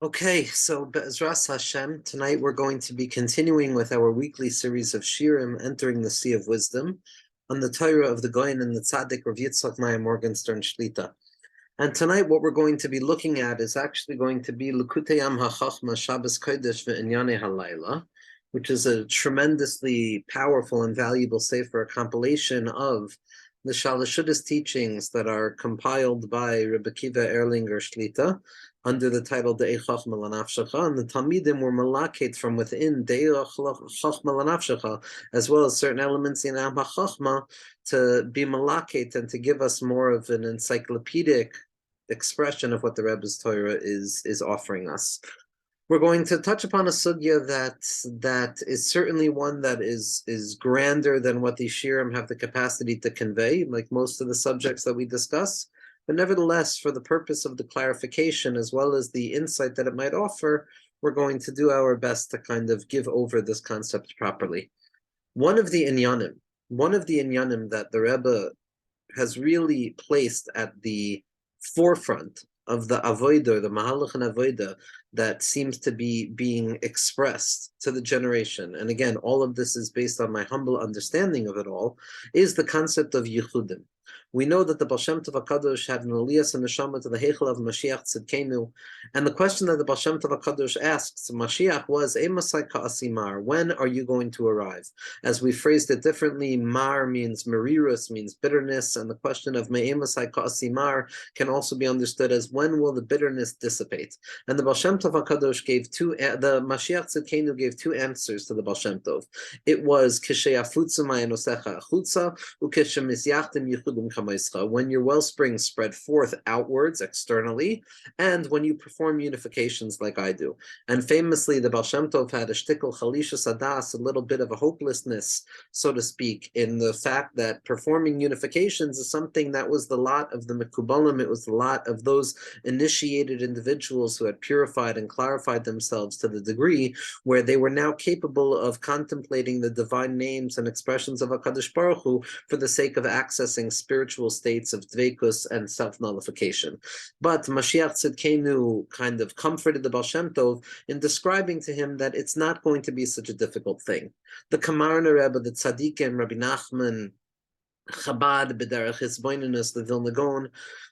Okay, so Be'ezras Hashem, tonight we're going to be continuing with our weekly series of Shirim, Entering the Sea of Wisdom, on the Torah of the Goyen and the Tzaddik Rav Yitzchak Maya Morgenstern Shlita. And tonight what we're going to be looking at is actually going to be Likutei Am HaChachma Shabbos Kodesh Ve'Inyane HaLayla, which is a tremendously powerful and valuable sefer, a compilation of the Shalashudas teachings that are compiled by Rebbe Kiva Erlinger Shlita under the title De'ei Chachma L'Nafshecha, and the Talmidim were malakate from within De'ei Chachma L'Nafshecha, as well as certain elements in Am HaChachma, to be malakate and to give us more of an encyclopedic expression of what the Rebbe's Torah is offering us. We're going to touch upon a sugya that is certainly one that is grander than what the shirim have the capacity to convey, like most of the subjects that we discuss. But nevertheless, for the purpose of the clarification as well as the insight that it might offer, we're going to do our best to kind of give over this concept properly. One of the inyanim that the Rebbe has really placed at the forefront of the avodah, the mahalach and avodah, that seems to be being expressed to the generation, and again, all of this is based on my humble understanding of it all, is the concept of Yichudim. We know that the Baal Shem Tov HaKadosh had an aliyas and neshama to the Heichel of Mashiach Tzidkenu, and the question that the Baal Shem Tov HaKadosh asked Mashiach was, Emasai ka'asimar, when are you going to arrive? As we phrased it differently, mar means merirus, means bitterness, and the question of me'emasai ka'asimar can also be understood as when will the bitterness dissipate? And the Baal Shem Tov HaKadosh gave the Mashiach Tzidkenu gave two answers to the Baal Shem Tov. It was k'sheyafutzu ma'enosecha achutza u'k'shemisyachtim yichudim kamaischa, when your wellspring spread forth outwards, externally, and when you perform unifications like I do. And famously, the Baal Shem Tov had a shtickle chalishus adas, a little bit of a hopelessness, so to speak, in the fact that performing unifications is something that was the lot of the Mekubalim, it was the lot of those initiated individuals who had purified and clarified themselves to the degree where they were now capable of contemplating the divine names and expressions of HaKadosh Baruch Hu for the sake of accessing spiritual states of dveikus and self-nullification. But Mashiach Tzidkenu kind of comforted the Baal Shem Tov in describing to him that it's not going to be such a difficult thing. The Kamarna Rebbe, the Tzaddikim, Rabbi Nachman, Chabad, B'derech Hisboinenus, the Vilna Gaon,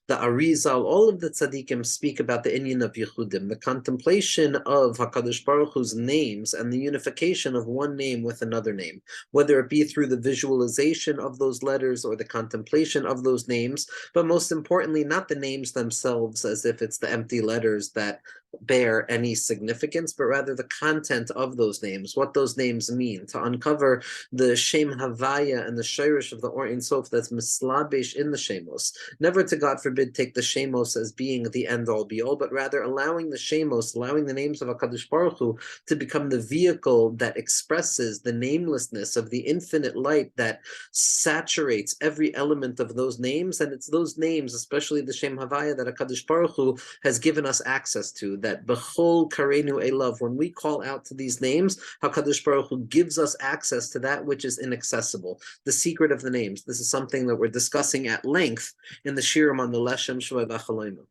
the Arizal, all of the tzaddikim speak about the inyan of Yichudim, the contemplation of HaKadosh Baruch Hu's names and the unification of one name with another name, whether it be through the visualization of those letters or the contemplation of those names, but most importantly, not the names themselves as if it's the empty letters that bear any significance, but rather the content of those names, what those names mean, to uncover the Shem Havaya and the Shirish of the Or Ein Sof that's mislabish in the Shemos. Never to, God forbid, take the Shemos as being the end-all be-all, but rather allowing the Shemos, allowing the names of HaKadosh Baruch Hu to become the vehicle that expresses the namelessness of the infinite light that saturates every element of those names, and it's those names, especially the Shem Havaya, that HaKadosh Baruch Hu has given us access to, that B'chol Karenu Elav, when we call out to these names, HaKadosh Baruch Hu gives us access to that which is inaccessible, the secret of the names. This is something that we're discussing at length in the Shirim on the Leshem Shvei V'Chaloimim.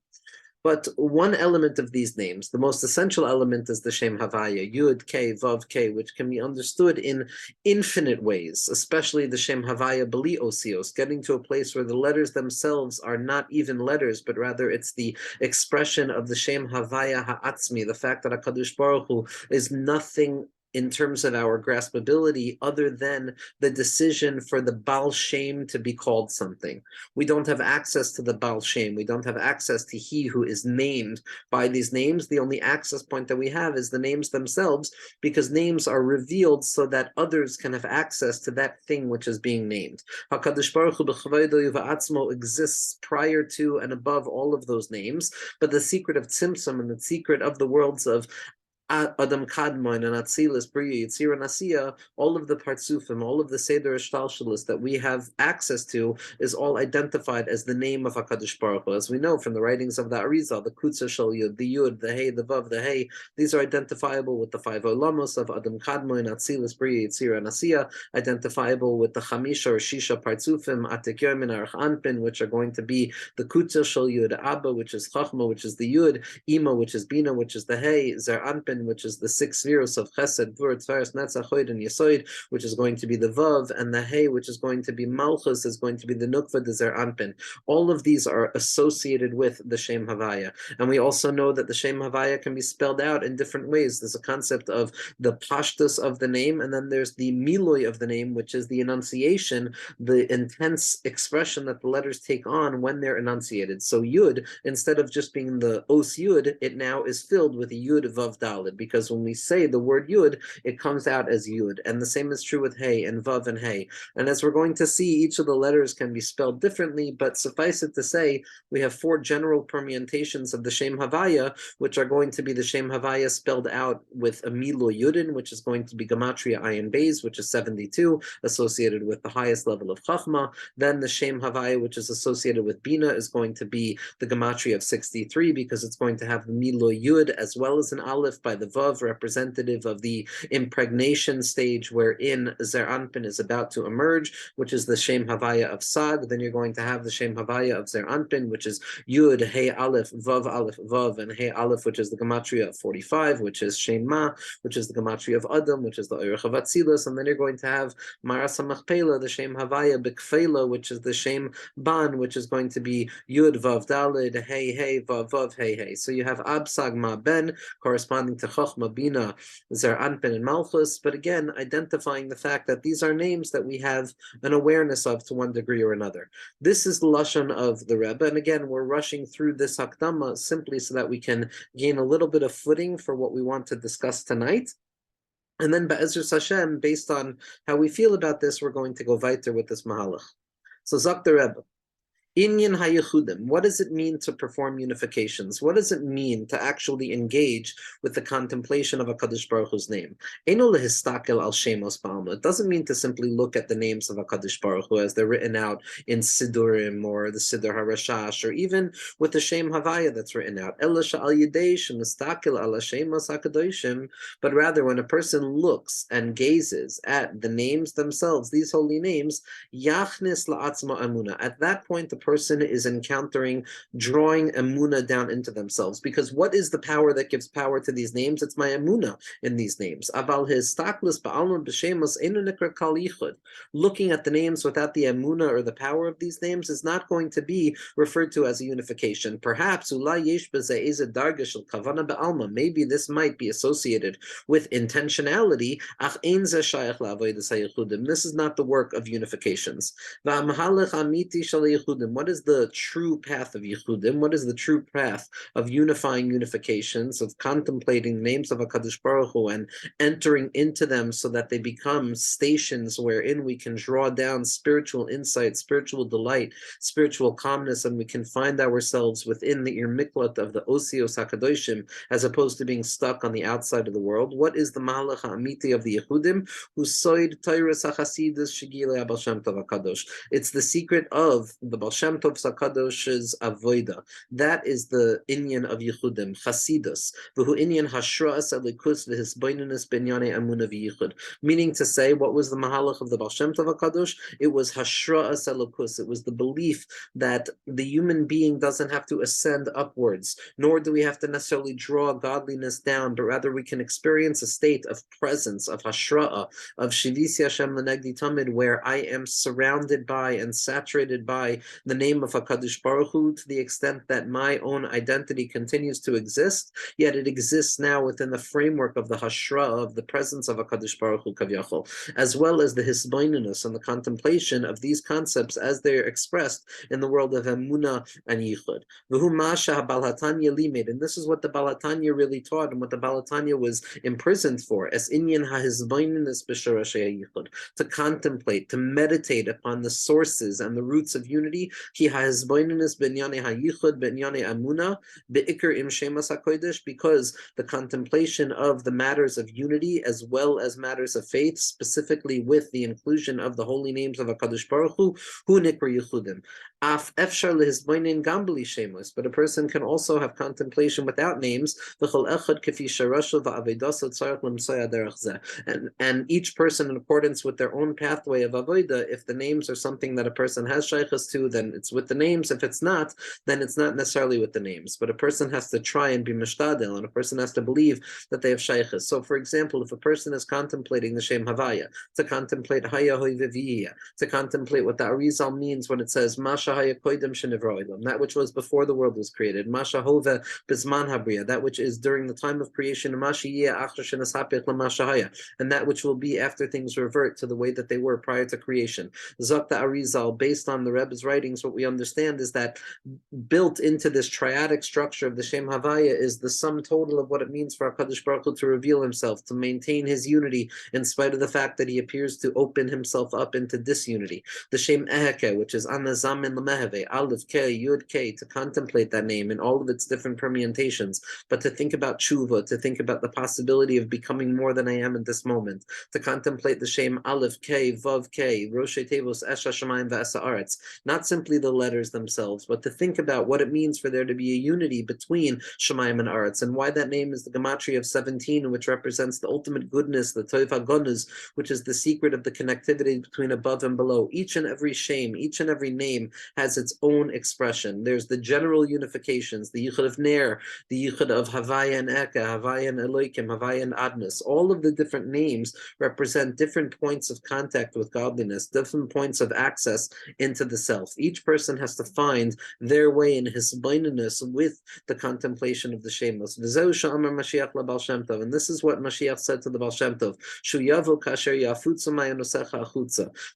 But one element of these names, the most essential element, is the Shem Havaya, Yud, K, Vav, K, which can be understood in infinite ways, especially the Shem Havaya Bali Osios, getting to a place where the letters themselves are not even letters, but rather it's the expression of the Shem Havaya Ha'atzmi, the fact that HaKadosh Baruch Hu is nothing in terms of our graspability, other than the decision for the Baal Shem to be called something. We don't have access to the Baal Shem. We don't have access to he who is named by these names. The only access point that we have is the names themselves, because names are revealed so that others can have access to that thing which is being named. HaKadosh Baruch Hu b'chavodo v'atzmo exists prior to and above all of those names, but the secret of Tzimtzum and the secret of the worlds of Adam Kadmon and Atzilus, Bria, Yitzira, Nasiya, all of the Partsufim, all of the Seder Ishtalshalis that we have access to is all identified as the name of HaKadosh Baruch Hu. As we know from the writings of the Arizal, the Kutza Shal Yud, the Yud, the Hey, the Vav, the Hey, these are identifiable with the five Olamos of Adam Kadmon, Atzilus, Bria, Yitzira, Nasiya, identifiable with the Chamisha or Shisha Partsufim, Atik Yomin, Arach Anpin, which are going to be the Kutza Shal Yud, Abba, which is Chachma, which is the Yud, Ima, which is Bina, which is the Hey, Zer Anpin, which is the six spheres of Chesed, Vur, Tveres, Netzach, Chod, and Yesoid, which is going to be the Vav, and the Hey, which is going to be Malchus, is going to be the Nukva, the Zer Anpin. All of these are associated with the Shem Havaya. And we also know that the Shem Havaya can be spelled out in different ways. There's a concept of the Pashtus of the name, and then there's the Miloi of the name, which is the enunciation, the intense expression that the letters take on when they're enunciated. So Yud, instead of just being the Os Yud, it now is filled with Yud Vav Dalid, because when we say the word Yud, it comes out as Yud. And the same is true with Hey and Vav and Hey. And as we're going to see, each of the letters can be spelled differently, but suffice it to say, we have four general permutations of the Shem Havaya, which are going to be the Shem Havaya spelled out with a Milo Yudin, which is going to be Gematria Ayin Beis, which is 72, associated with the highest level of Chachma. Then the Shem Havaya, which is associated with Bina, is going to be the Gematria of 63, because it's going to have the Milo Yud as well as an Aleph by the Vav, representative of the impregnation stage wherein Zer Anpin is about to emerge, which is the Shem Havaya of Sag. Then you're going to have the Shem Havaya of Zer Anpin, which is Yud, Hey Aleph, Vav, and Hey Aleph, which is the Gematria of 45, which is Shem Ma, which is the Gematria of Adam, which is the Oirech of Atzilus. And then you're going to have Marasa Machpela, the Shem Havaya B'Kfela, which is the Shem Ban, which is going to be Yud, Vav, Dalid, Hey, Vav, Hey. So you have Absag Ma Ben, corresponding to Chochma, Bina, Zer Anpin, and Malchus, but again, identifying the fact that these are names that we have an awareness of to one degree or another. This is the Lashon of the Rebbe, and again, we're rushing through this Hakdama simply so that we can gain a little bit of footing for what we want to discuss tonight. And then Be'ezrus Hashem, based on how we feel about this, we're going to go weiter with this Mahalach. So Zak the Rebbe, Inyan HaYichudim, what does it mean to perform unifications? What does it mean to actually engage with the contemplation of HaKadosh Baruch Hu's name? Eino lehistakel al shemos ba'alma. It doesn't mean to simply look at the names of HaKadosh Baruch Hu as they're written out in Sidurim or the Siddur HaRashash, or even with the Shem Havaya that's written out. Ela sha'al yidei shemistakel al shemos HaKadoshim. But rather, when a person looks and gazes at the names themselves, these holy names, yachnis la'atzma amuna. At that point, the person is encountering drawing emuna down into themselves. Because what is the power that gives power to these names? It's my emuna in these names. Aval histaklis ba'alma b'shemos einu nikra kal yichud. Looking at the names without the emuna or the power of these names is not going to be referred to as a unification. Perhaps ulai yesh b'zeh eze darga shel kavana ba'alma. Maybe this might be associated with intentionality. Ach ein zeh shayach la'avodas hayichudim. This is not the work of unifications. Va'amhalech amiti shel yichudim. What is the true path of Yichudim? What is the true path of unifying unifications, of contemplating the names of HaKadosh Baruch Hu and entering into them so that they become stations wherein we can draw down spiritual insight, spiritual delight, spiritual calmness, and we can find ourselves within the Irmiklat of the Osios HaKadoshim, as opposed to being stuck on the outside of the world? What is the Malach HaAmiti of the Yichudim? Husoid Teiras HaChasidus Shigilei Abal Shem Tov HaKadosh. It's the secret of the Baal Shem Tov Sakadosh's avoida. That is the inyan of Yichudim, Chasidus. V'hu inyan hashras alikus v'hisboinunus binyane amuna v'yichud. Meaning to say, what was the mahalach of the Baal Shem Tov HaKadosh? It was hashras alikus. It was the belief that the human being doesn't have to ascend upwards, nor do we have to necessarily draw godliness down, but rather we can experience a state of presence, of hashra'ah, of shivisi Hashem l'negdi tamid, where I am surrounded by and saturated by the name of HaKadosh Baruch Hu, to the extent that my own identity continues to exist, yet it exists now within the framework of the hashra, of the presence of HaKadosh Baruch Hu Kavyachol, as well as the hisbainunus and the contemplation of these concepts as they're expressed in the world of Emunah and Yichud. V'hu masha Baal HaTanya limed, and this is what the Baal HaTanya really taught and what the Baal HaTanya was imprisoned for, as inyan ha'hisbainunus b'shorashei Yichud, to contemplate, to meditate upon the sources and the roots of unity He has boinus benyane hayichud benyane amuna beikar im shemas hakodesh, because the contemplation of the matters of unity as well as matters of faith, specifically with the inclusion of the holy names of HaKadosh Baruch Hu nikra Yichudim. Af efshar lehizboinin gam b'li shemos, but a person can also have contemplation without names. V'chol echad kefi sharashu va'avedasa tzarech lemsoya derech zeh. And each person, in accordance with their own pathway of avodah, if the names are something that a person has shaykhs to, then it's with the names. If it's not, then it's not necessarily with the names. But a person has to try and be mishtadel, and a person has to believe that they have shaykhs. So, for example, if a person is contemplating the Shem Havaya, to contemplate Haya Hoy Viviyah, to contemplate what the Arizal means when it says Masha Haya Koidem Shenivroilam, that which was before the world was created, Masha Hove Bisman Habriya, that which is during the time of creation, Masha Yeh Achar Shenasapich Lamasha Haya, and that which will be after things revert to the way that they were prior to creation. Zakta Arizal, based on the Rebbe's writings, what we understand is that built into this triadic structure of the Shem Havaya is the sum total of what it means for HaKadosh Baruch Hu to reveal himself, to maintain his unity in spite of the fact that he appears to open himself up into disunity. The Shem Eheke, which is Anazam in Lameheve, Aleph Ke, Yud Ke, to contemplate that name in all of its different permutations, but to think about tshuva, to think about the possibility of becoming more than I am in this moment, to contemplate the Shem Aleph Ke, Vav Ke, Roshei Tevos, Esha Shemayim Ve'esa Aretz, not simply the letters themselves, but to think about what it means for there to be a unity between Shemayim and Aretz, and why that name is the gematria of 17, which represents the ultimate goodness, the Tov HaGonus, which is the secret of the connectivity between above and below. Each and every shame, each and every name has its own expression. There's the general unifications, the Yichud of Ner, the Yichud of Havaya and Eka, Havaya and Eloikim, Havaya and Adnus. All of the different names represent different points of contact with godliness, different points of access into the self. Each person has to find their way in his blindness with the contemplation of the Shemos. And this is what Mashiach said to the Baal Shem Tov,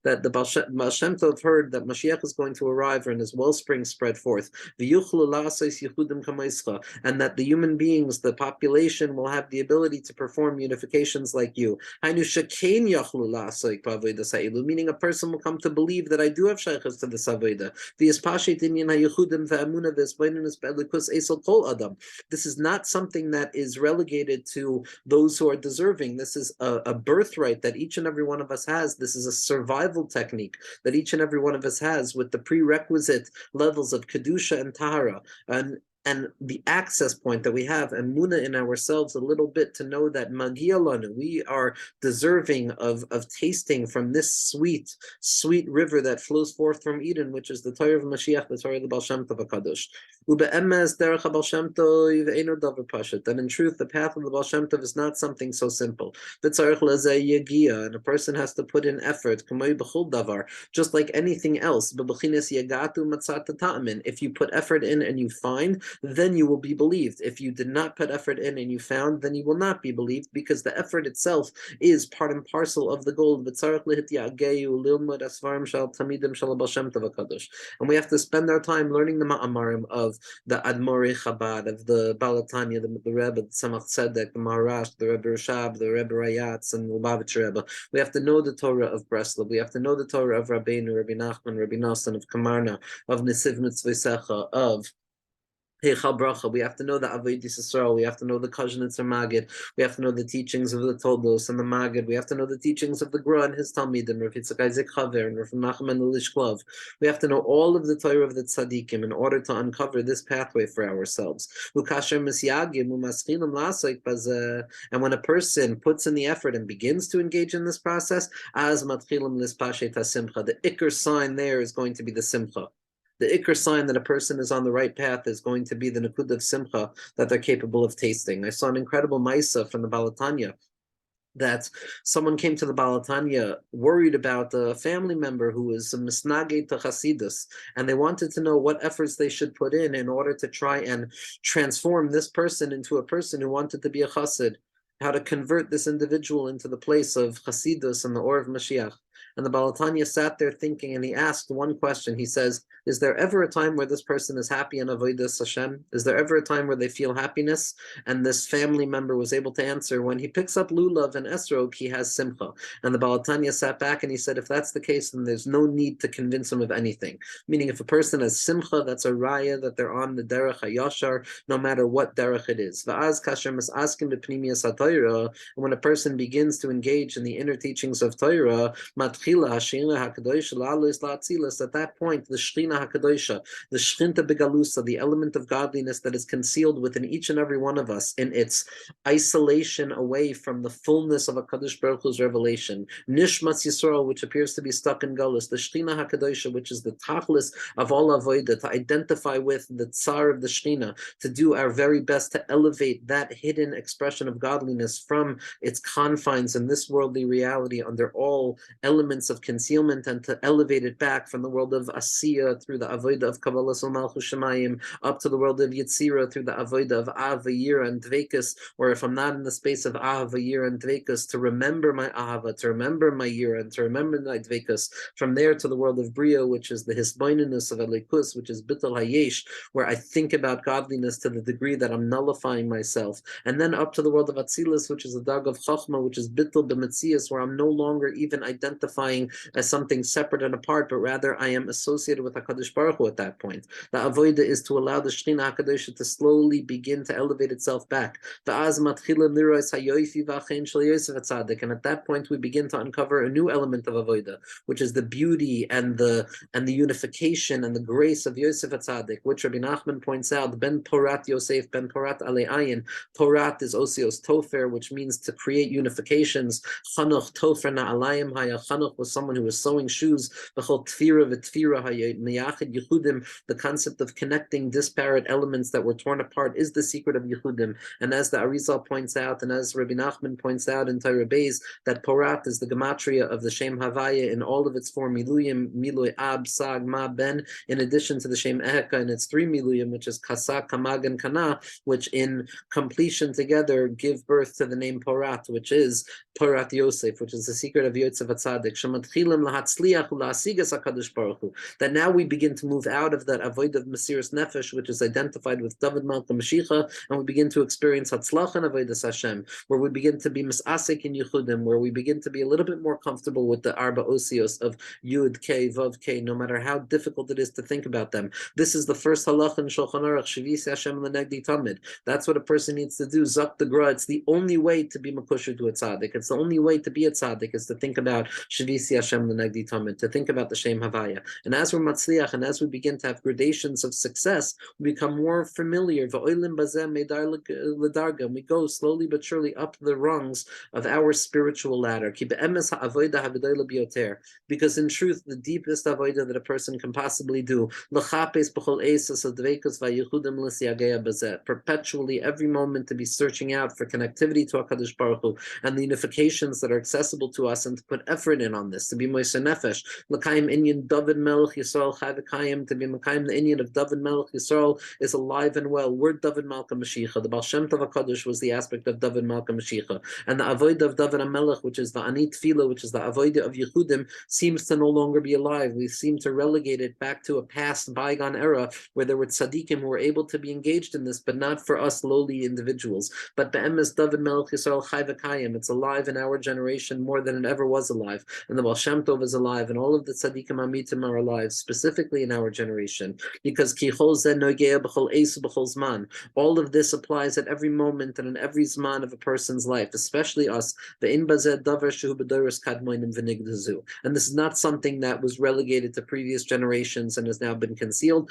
that the Baal Shem Tov heard that Mashiach is going to arrive and his wellspring spread forth, and that the human beings, the population, will have the ability to perform unifications like you. Meaning a person will come to believe that I do have shaykhs to the Savoida. This is not something that is relegated to those who are deserving. This is a birthright that each and every one of us has. This is a survival technique that each and every one of us has, with the prerequisite levels of Kedusha and Tahara. And the access point that we have, and Muna in ourselves a little bit, to know that Magia Lanu, we are deserving of tasting from this sweet, sweet river that flows forth from Eden, which is the Torah of Mashiach, the Torah of the Baal Shem Tov HaKadosh. And in truth, the path of the Baal Shem Tov is not something so simple. And a person has to put in effort, just like anything else. If you put effort in and you find, then you will be believed. If you did not put effort in and you found, then you will not be believed, because the effort itself is part and parcel of the goal. And we have to spend our time learning the ma'amarim of the Admori Chabad, of the Balatanya, the Rebbe, the Tzemach Tzedek, the Maharash, the Rebbe Rashab, the Rebbe Rayatz, and the Lubavitch Rebbe. We have to know the Torah of Breslov. We have to know the Torah of Rabbeinu, Rabbi Nachman, Rabbi Nosson, of Kamarna, of Nesiv Mitzvah, of Heichal Bracha. We have to know the Avodas Yisrael. We have to know the Kazhnitzer Magid. We have to know the teachings of the Toldos and the Magid. We have to know the teachings of the Gra and his Talmidim, Rav Yitzchak Isaac Chaver and Rav Nachman Lishklov. We have to know all of the Torah of the Tzaddikim in order to uncover this pathway for ourselves. And when a person puts in the effort and begins to engage in this process, the Iker sign there is going to be the Simcha. The Iker sign that a person is on the right path is going to be the Nakud of Simcha that they're capable of tasting. I saw an incredible Maisa from the Balatanya, that someone came to the Balatanya worried about a family member who was a misnage to Hasidus, and they wanted to know what efforts they should put in order to try and transform this person into a person who wanted to be a Chassid, how to convert this individual into the place of Hasidus and the Or of Mashiach. And the Balatanya sat there thinking, and he asked one question. He says, is there ever a time where this person is happy in Avodas Hashem? Is there ever a time where they feel happiness? And this family member was able to answer, when he picks up lulav and esrog, he has simcha. And the Balatanya sat back and he said, if that's the case, then there's no need to convince him of anything. Meaning, if a person has simcha, that's a raya that they're on the derech hayashar, no matter what derech it is. Va'az kasher mas'askim b'pnimiyas haTorah, when a person begins to engage in the inner teachings of Torah, matchila hashina hakadosh la'alos la'atzilas. At that point, the shchina hakadosha, the shchinta begalusa, the element of godliness that is concealed within each and every one of us in its isolation away from the fullness of a Kadosh Baruch Hu's revelation. Nishmas Yisrael, which appears to be stuck in Galus, the Shechina HaKadosha, which is the tachlis of all avodah, to identify with the tsar of the Shechina, to do our very best to elevate that hidden expression of godliness from its confines in this worldly reality under all elements of concealment, and to elevate it back from the world of Asiya through the avodah of Kabbalah Malchus Shemayim up to the world of Yetzira through the avodah of Ahava, Yira, and Dvekus, or if I'm not in the space of Ahava, Yira, and Dvekus, to remember my Ahava, to remember my Yira, and to remember my Dvekus. From there to the world of Bria, which is the Hisbaininus of Elikus, which is Bittul Hayesh, where I think about godliness to the degree that I'm nullifying myself. And then up to the world of Atzilus, which is the Dag of Chachma, which is Bittul B'Metzias, where I'm no longer even identifying as something separate and apart, but rather I am associated with HaKadosh Baruch Hu at that point. The avodah is to allow the Shechina HaKadosh to slowly begin to elevate itself back. And at that point, we begin to uncover a new element of avodah, which is the beauty and the unification and the grace of Yosef HaTzadik, which Rabbi Nachman points out, Ben Porat Yosef, Ben Porat Ale Ayin. Porat is Osios Tofer, which means to create unifications. Chanuch Tofer Na'alayim Haya. Chanuch was someone who was sewing shoes. B'chol Tfira V'Tfira Haya. Meyachid Yichudim, the concept of connecting disparate elements that were torn apart, is the secret of Yichudim. And as the Arizal points out, and as Rabbi Nachman points out in Torah Beis, that Porat is the gematria of the Shem Havaya in all of its four miluyim, milui ab, sag, ma, ben, in addition to the Shem Eheka in its three miluyim, which is kasa, kamag, and kana, which in completion together give birth to the name Porat, which is Porat Yosef, which is the secret of Yosef HaTzadik. Shematchilim lahatzliach ula'asigas HaKadosh Baruch Hu. That now we begin to move out of that avoid of Mesiras Nefesh, which is identified with David Malka Mashiach, and we begin to experience Hatzlach and Avodas Hashem, where we begin to be Misasik in Yichudim, where we begin to be a little bit more comfortable with the Arba Osios of Yud, K, Vav, K, no matter how difficult it is to think about them. This is the first halach in Shulchan Aruch, Shivisi Hashem L'Negdi Tamid. That's what a person needs to do, Zak the Gra. It's the only way to be Makusher to a Tzaddik. It's the only way to be a Tzaddik is to think about Shivisi Hashem L'Negdi Tamid, to think about the Shem Havaya. And as we're Matzliach, and as we begin to have gradations of success, we become more familiar. We go slowly but surely up the rungs of our spiritual ladder. Because in truth, the deepest avodah that a person can possibly do, perpetually, every moment, to be searching out for connectivity to HaKadosh Baruch Hu and the unifications that are accessible to us, and to put effort in on this, to be Moishe Nefesh, L'kaim Inyan David Melech Yisrael Chavekayim, to be L'kaim the Inyan of David Melech Yisrael is alive and well. We're David Malka Mashiach. The Baal Shem Tov HaKadosh was the aspect of David Malka Mashiach. And the avodah of David HaMelech, which is the Ani Tefillah, which is the avodah of Yichudim, seems to no longer be alive. We seem to relegate it back to a past bygone era where there were tzaddikim who were able to be engaged in this, but not for us lowly individuals. But be'emes David Melech Yisrael Chai V'Kayim, it's alive in our generation more than it ever was alive. And the Baal Shem Tov is alive, and all of the tzaddikim amitim are alive, specifically in our generation, because Kichol Zen Nogeya B'chol Esu B'chol Zman. All of this applies at every moment and in every zman of a person's life, especially us. And this is not something that was relegated to previous generations and has now been concealed.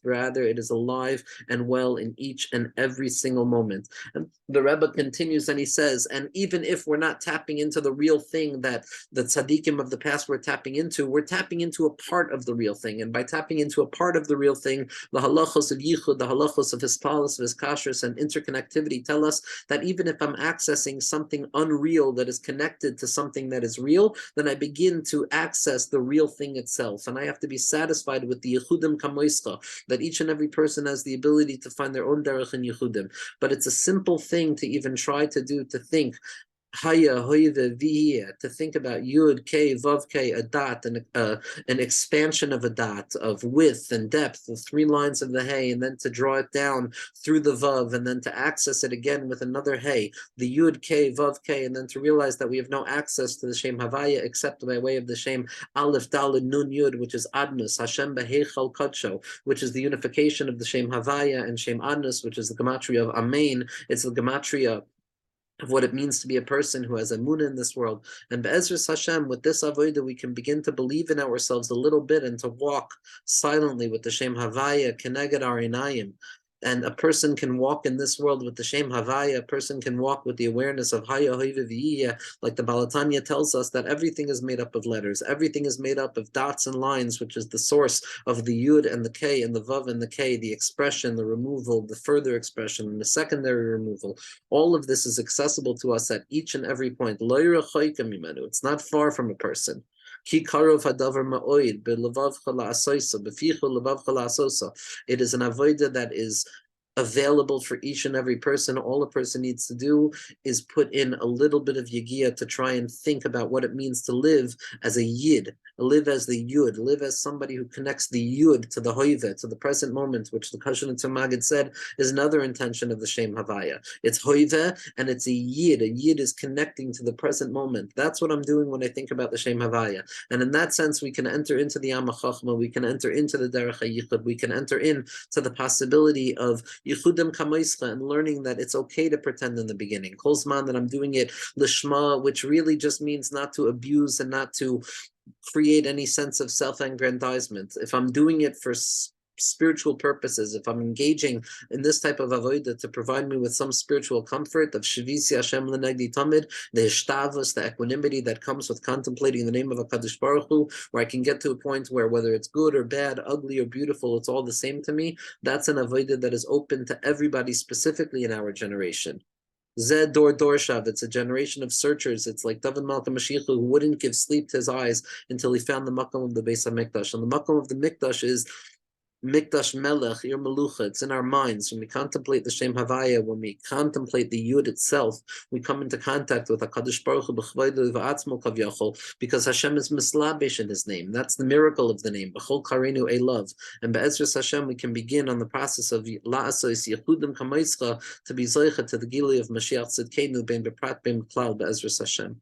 Rather, it is alive and well in each and every single moment. And the Rebbe continues and he says, and even if we're not tapping into the real thing that the tzaddikim of the past were tapping into, we're tapping into a part of the real thing. And by tapping into a part of the real thing, the halachos of yichud, the halachos of his palas, of his kashrus, and interconnectivity tell us that even if I'm accessing something unreal that is connected to something that is real, then I begin to access the real thing itself. And I have to be satisfied with the yichudim kamoischa, that each and every person has the ability to find their own derech in yichudim. But it's a simple thing to even try to do, to think, Haya, hoive, vihia, to think about yud, k, vav, k, a dot, and an expansion of a dot of width and depth of 3 lines of the hay, and then to draw it down through the vav, and then to access it again with another hay, the yud, k, vav, k, and then to realize that we have no access to the Shem Havaya except by way of the Shem Aleph, Daled, Nun, Yud, which is Adnus, Hashem Behechal Kadsho, which is the unification of the Shem Havaya, and Shem Adnus, which is the gematria of Amen. It's the gematria of what it means to be a person who has emunah in this world. And Be'ezras Hashem, with this avodah, we can begin to believe in ourselves a little bit and to walk silently with the Shem Havaya, Keneged our Inayim. And a person can walk in this world with the Shem Havaya, a person can walk with the awareness of Haya Hoive V'iyya, like the Balatanya tells us that everything is made up of letters, everything is made up of dots and lines, which is the source of the Yud and the K and the Vav and the K, the expression, the removal, the further expression, and the secondary removal. All of this is accessible to us at each and every point. It's not far from a person. It is an avodah that is available for each and every person. All a person needs to do is put in a little bit of yagia to try and think about what it means to live as a yid, live as the yud, live as somebody who connects the yud to the hoive, to the present moment, which the Kashan and Magid said is another intention of the Shem Havaya. It's hoive and it's a yid. A yid is connecting to the present moment. That's what I'm doing when I think about the Shem Havaya. And in that sense, we can enter into the Am HaChachma, we can enter into the Derech HaYichud, we can enter into the possibility of Yichudim Kamaischa and learning that it's okay to pretend in the beginning. Kol zman that I'm doing it lishma, which really just means not to abuse and not to create any sense of self-aggrandizement. If I'm doing it for spiritual purposes, if I'm engaging in this type of avodah to provide me with some spiritual comfort of Shivisi Hashem L'Negdi Tamid, the Ishtavus, the equanimity that comes with contemplating the name of HaKadosh Baruch Hu, where I can get to a point where whether it's good or bad, ugly or beautiful, it's all the same to me, that's an avodah that is open to everybody, specifically in our generation. Zed Dor Dorshav, it's a generation of searchers. It's like David Malka Mashiach, who wouldn't give sleep to his eyes until he found the Makom of the Beis HaMikdash. And the Makom of the Mikdash is Mikdash Melech, Ir Melucha. It's in our minds. When we contemplate the Shem Havaya, when we contemplate the Yud itself, we come into contact with HaKadosh Baruch Hu B'chvaydo V'atzmo Kavyachol, because Hashem is mislabish in His name. That's the miracle of the name. B'chol Karenu Elav. And Be'ezras Hashem, we can begin on the process of La'asos Yechudim Kamaischa to be Zoicha to the Gili of Mashiach Tzidkenu Ben Beprat Ben Klal Be'ezras Hashem.